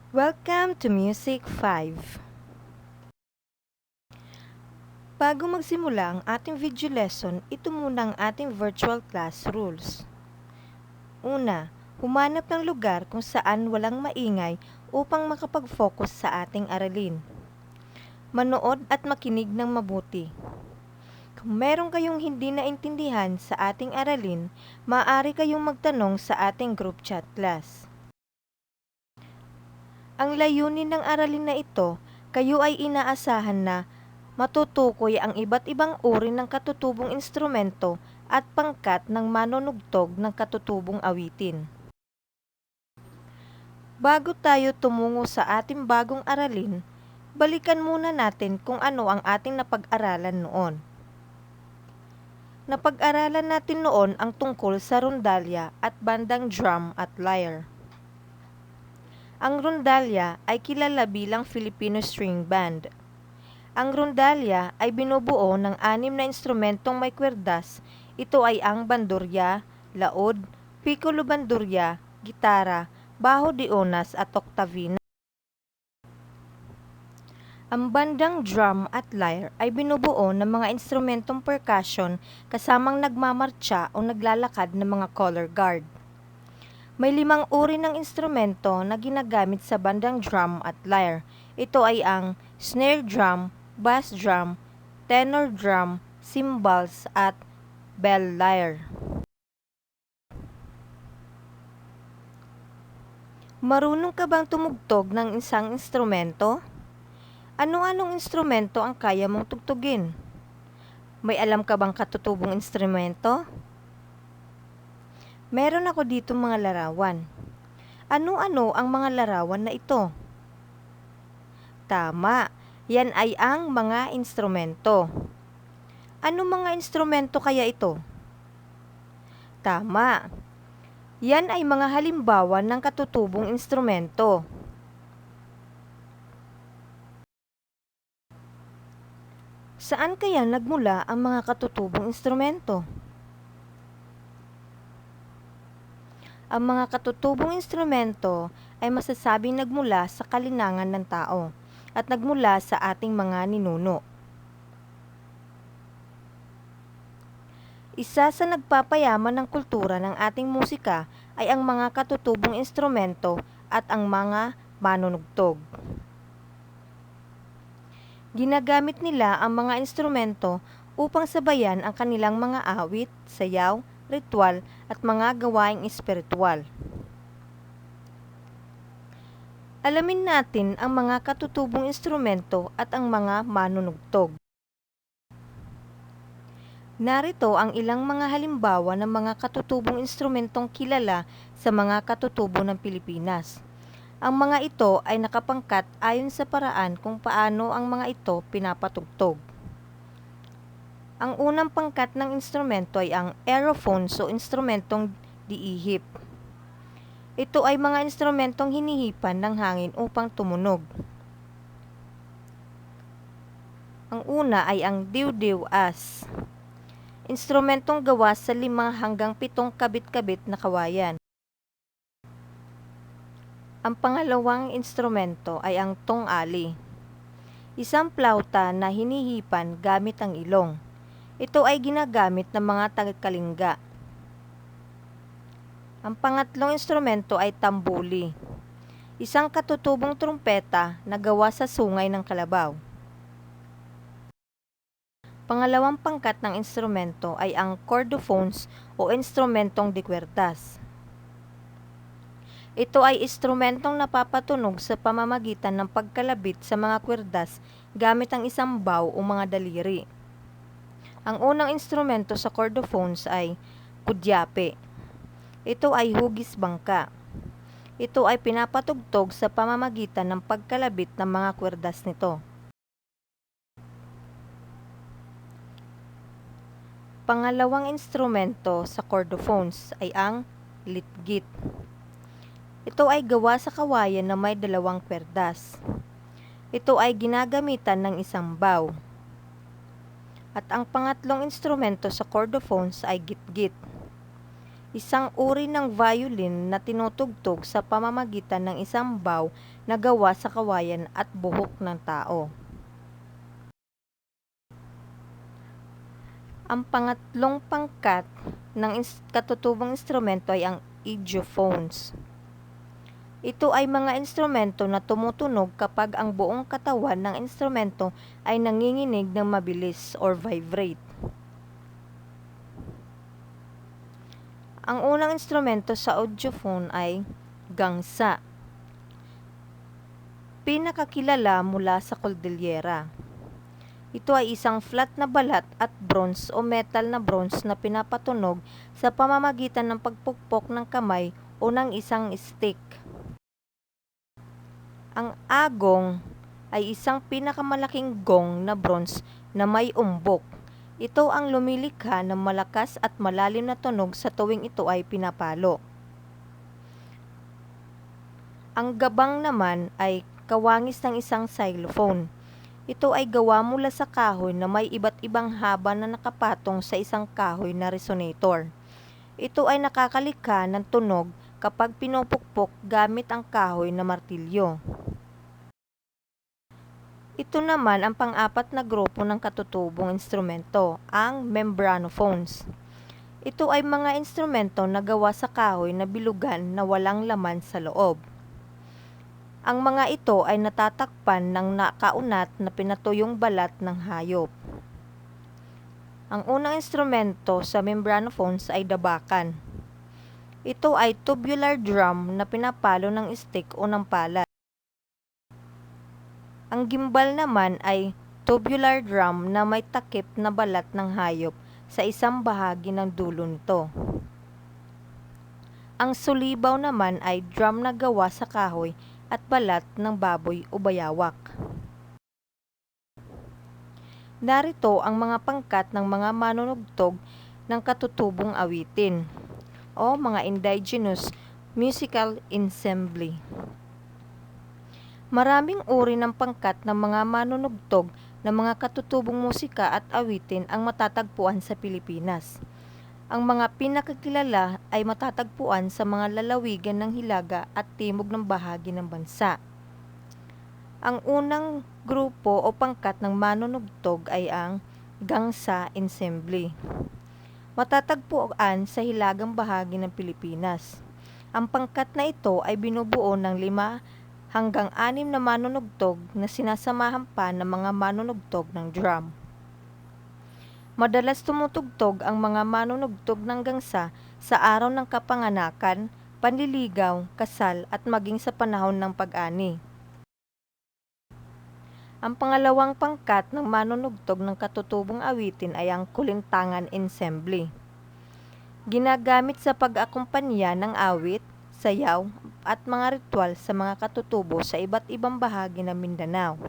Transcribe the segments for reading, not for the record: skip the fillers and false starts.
Welcome to Music 5. Bago magsimula ang ating video lesson, ito muna ang ating virtual class rules. Una, humanap ng lugar kung saan walang maingay upang makapag-focus sa ating aralin. Manood at makinig ng mabuti. Kung meron kayong hindi naintindihan sa ating aralin, maaari kayong magtanong sa ating group chat class. Ang layunin ng aralin na ito, kayo ay inaasahan na matutukoy ang iba't ibang uri ng katutubong instrumento at pangkat ng manunugtog ng katutubong awitin. Bago tayo tumungo sa ating bagong aralin, balikan muna natin kung ano ang ating napag-aralan noon. Napag-aralan natin noon ang tungkol sa rondalya at bandang drum at lyre. Ang rondalya ay kilala bilang Filipino string band. Ang rondalya ay binubuo ng 6 na instrumentong may kwerdas. Ito ay ang bandurya, laod, piccolo bandurya, gitara, baho de onas at oktavina. Ang bandang drum at lyre ay binubuo ng mga instrumentong percussion kasamang nagmamartsa o naglalakad ng mga color guard. May 5 uri ng instrumento na ginagamit sa bandang drum at lyre. Ito ay ang snare drum, bass drum, tenor drum, cymbals at bell lyre. Marunong ka bang tumugtog ng isang instrumento? Ano-anong instrumento ang kaya mong tugtugin? May alam ka bang katutubong instrumento? Meron ako dito mga larawan. Ano-ano ang mga larawan na ito? Tama, yan ay ang mga instrumento. Ano mga instrumento kaya ito? Tama, yan ay mga halimbawa ng katutubong instrumento. Saan kaya nagmula ang mga katutubong instrumento? Ang mga katutubong instrumento ay masasabing nagmula sa kalinangan ng tao at nagmula sa ating mga ninuno. Isa sa nagpapayaman ng kultura ng ating musika ay ang mga katutubong instrumento at ang mga manunugtog. Ginagamit nila ang mga instrumento upang sabayan ang kanilang mga awit, sayaw, ritual at mga gawaing espiritual. Alamin natin ang mga katutubong instrumento at ang mga manunugtog. Narito ang ilang mga halimbawa ng mga katutubong instrumentong kilala sa mga katutubo ng Pilipinas. Ang mga ito ay nakapangkat ayon sa paraan kung paano ang mga ito pinapatugtog. Ang unang pangkat ng instrumento ay ang aerophones o instrumentong diihip. Ito ay mga instrumentong hinihipan ng hangin upang tumunog. Ang una ay ang diw-diw-as. Instrumentong gawa sa 5 hanggang 7 kabit-kabit na kawayan. Ang pangalawang instrumento ay ang tong-ali. Isang plauta na hinihipan gamit ang ilong. Ito ay ginagamit ng mga taga-Kalinga. Ang pangatlong instrumento ay tambuli. Isang katutubong trumpeta na gawa sa sungay ng kalabaw. Pangalawang pangkat ng instrumento ay ang cordophones o instrumentong de kwerdas. Ito ay instrumentong napapatunog sa pamamagitan ng pagkalabit sa mga kwerdas gamit ang isang bow o mga daliri. Ang unang instrumento sa cordophones ay kudyape. Ito ay hugis bangka. Ito ay pinapatugtog sa pamamagitan ng pagkalabit ng mga kwerdas nito. Pangalawang instrumento sa cordophones ay ang litgit. Ito ay gawa sa kawayan na may 2 kwerdas. Ito ay ginagamitan ng isang bow. At ang pangatlong instrumento sa cordophones ay gitgit. isang uri ng violin na tinutugtog sa pamamagitan ng isang bow na gawa sa kawayan at buhok ng tao. Ang pangatlong pangkat ng katutubong instrumento ay ang idiophones. Ito ay mga instrumento na tumutunog kapag ang buong katawan ng instrumento ay nanginginig ng mabilis or vibrate. Ang unang instrumento sa audiophone ay gangsa. Pinakakilala mula sa Cordillera. Ito ay isang flat na balat at bronze o metal na bronze na pinapatunog sa pamamagitan ng pagpukpok ng kamay o ng isang stick. Ang agong ay isang pinakamalaking gong na bronze na may umbok. Ito ang lumilikha ng malakas at malalim na tunog sa tuwing ito ay pinapalo. Ang gabang naman ay kawangis ng isang xylophone. Ito ay gawa mula sa kahoy na may iba't ibang haba na nakapatong sa isang kahoy na resonator. Ito ay nakakalikha ng tunog kapag pinupukpok gamit ang kahoy na martilyo. Ito naman ang pang-apat na grupo ng katutubong instrumento, ang membranophones. Ito ay mga instrumento na gawa sa kahoy na bilugan na walang laman sa loob. Ang mga ito ay natatakpan ng nakaunat na pinatuyong balat ng hayop. Ang unang instrumento sa membranophones ay dabakan. Ito ay tubular drum na pinapalo ng stick o ng palad. Ang gimbal naman ay tubular drum na may takip na balat ng hayop sa isang bahagi ng dulo nito. Ang sulibaw naman ay drum na gawa sa kahoy at balat ng baboy o bayawak. Narito ang mga pangkat ng mga manunugtog ng katutubong awitin o mga indigenous musical ensemble. Maraming uri ng pangkat ng mga manunugtog ng mga katutubong musika at awitin ang matatagpuan sa Pilipinas. Ang mga pinakakilala ay matatagpuan sa mga lalawigan ng Hilaga at timog ng bahagi ng bansa. Ang unang grupo o pangkat ng manunugtog ay ang gangsa ensemble. Matatagpuan sa hilagang bahagi ng Pilipinas. Ang pangkat na ito ay binubuo ng 5 hanggang 6 na manunugtog na sinasamahan pa ng mga manunugtog ng drum. Madalas tumutugtog ang mga manunugtog ng gangsa sa araw ng kapanganakan, panliligaw, kasal at maging sa panahon ng pag-ani. Ang pangalawang pangkat ng manunugtog ng katutubong awitin ay ang kulintangan ensemble. Ginagamit sa pag-akumpanya ng awit, sayaw at mga ritual sa mga katutubo sa iba't ibang bahagi ng Mindanao.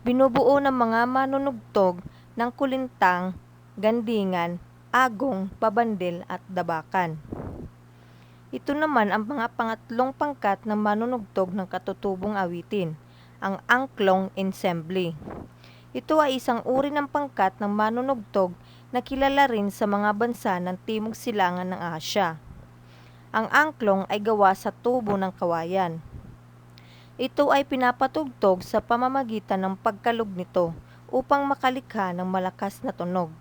Binubuo ng mga manunugtog ng kulintang, gandingan, agong, pabandil at dabakan. Ito naman ang mga pangatlong pangkat ng manunugtog ng katutubong awitin, ang angklong ensemble. Ito ay isang uri ng pangkat ng manunugtog na kilala rin sa mga bansa ng Timog Silangan ng Asya. Ang angklong ay gawa sa tubo ng kawayan. Ito ay pinapatugtog sa pamamagitan ng pagkalog nito upang makalikha ng malakas na tunog.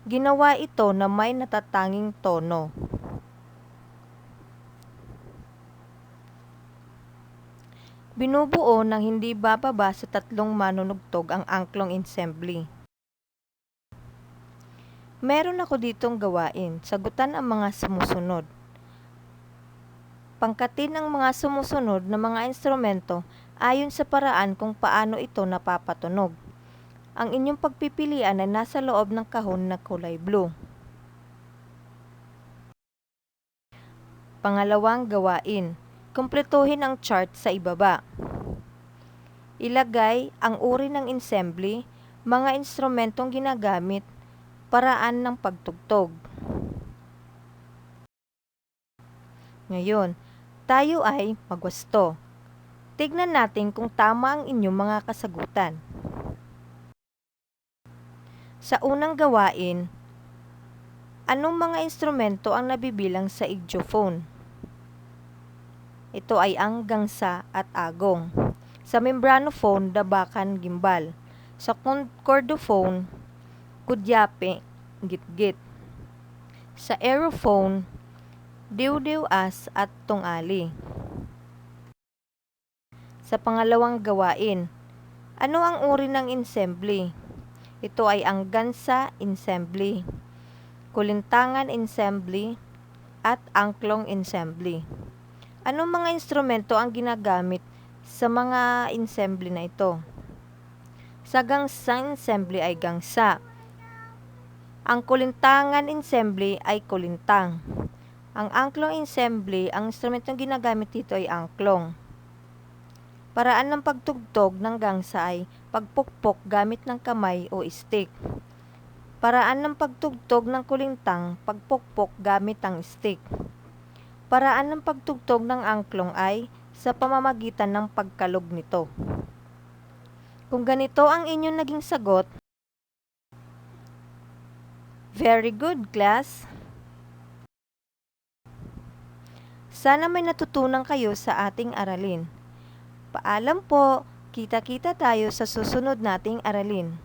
Ginawa ito na may natatanging tono. Binubuo ng hindi bababa sa 3 manunugtog ang angklong ensemble. Meron ako ditong gawain, sagutan ang mga sumusunod. Pangkatin ang mga sumusunod na mga instrumento ayon sa paraan kung paano ito napapatunog. Ang inyong pagpipilian ay nasa loob ng kahon na kulay blue. Pangalawang gawain, kumpletuhin ang chart sa ibaba. Ilagay ang uri ng ensemble, mga instrumentong ginagamit, paraan ng pagtugtog. Ngayon, tayo ay magwasto. Tignan natin kung tama ang inyong mga kasagutan. Sa unang gawain, Anong mga instrumento ang nabibilang sa ichtyophone? Ito ay ang gangsa at agong. Sa membranophone, dabakan, gimbal. Sa chordophone, kudyape, gitgit. Sa aerophone, diwdiw as at tungali. Sa pangalawang gawain, ano ang uri ng ensemble? Ito ay ang gansa ensemble, kulintangan ensemble, at angklong ensemble. Anong mga instrumento ang ginagamit sa mga ensemble na ito? Sa gangsa ensemble ay gangsa. Ang kulintangan ensemble ay kulintang. Ang angklong ensemble, ang instrumentong ginagamit dito ay angklong. Paraan ng pagtugtog ng gangsa ay pagpukpok gamit ng kamay o stick. Paraan ng pagtugtog ng kulintang, pagpukpok gamit ang stick. Paraan ng pagtugtog ng angklong ay sa pamamagitan ng pagkalog nito. Kung ganito ang inyong naging sagot, very good, class! Sana may natutunan kayo sa ating aralin. Paalam po, kita-kita tayo sa susunod nating aralin.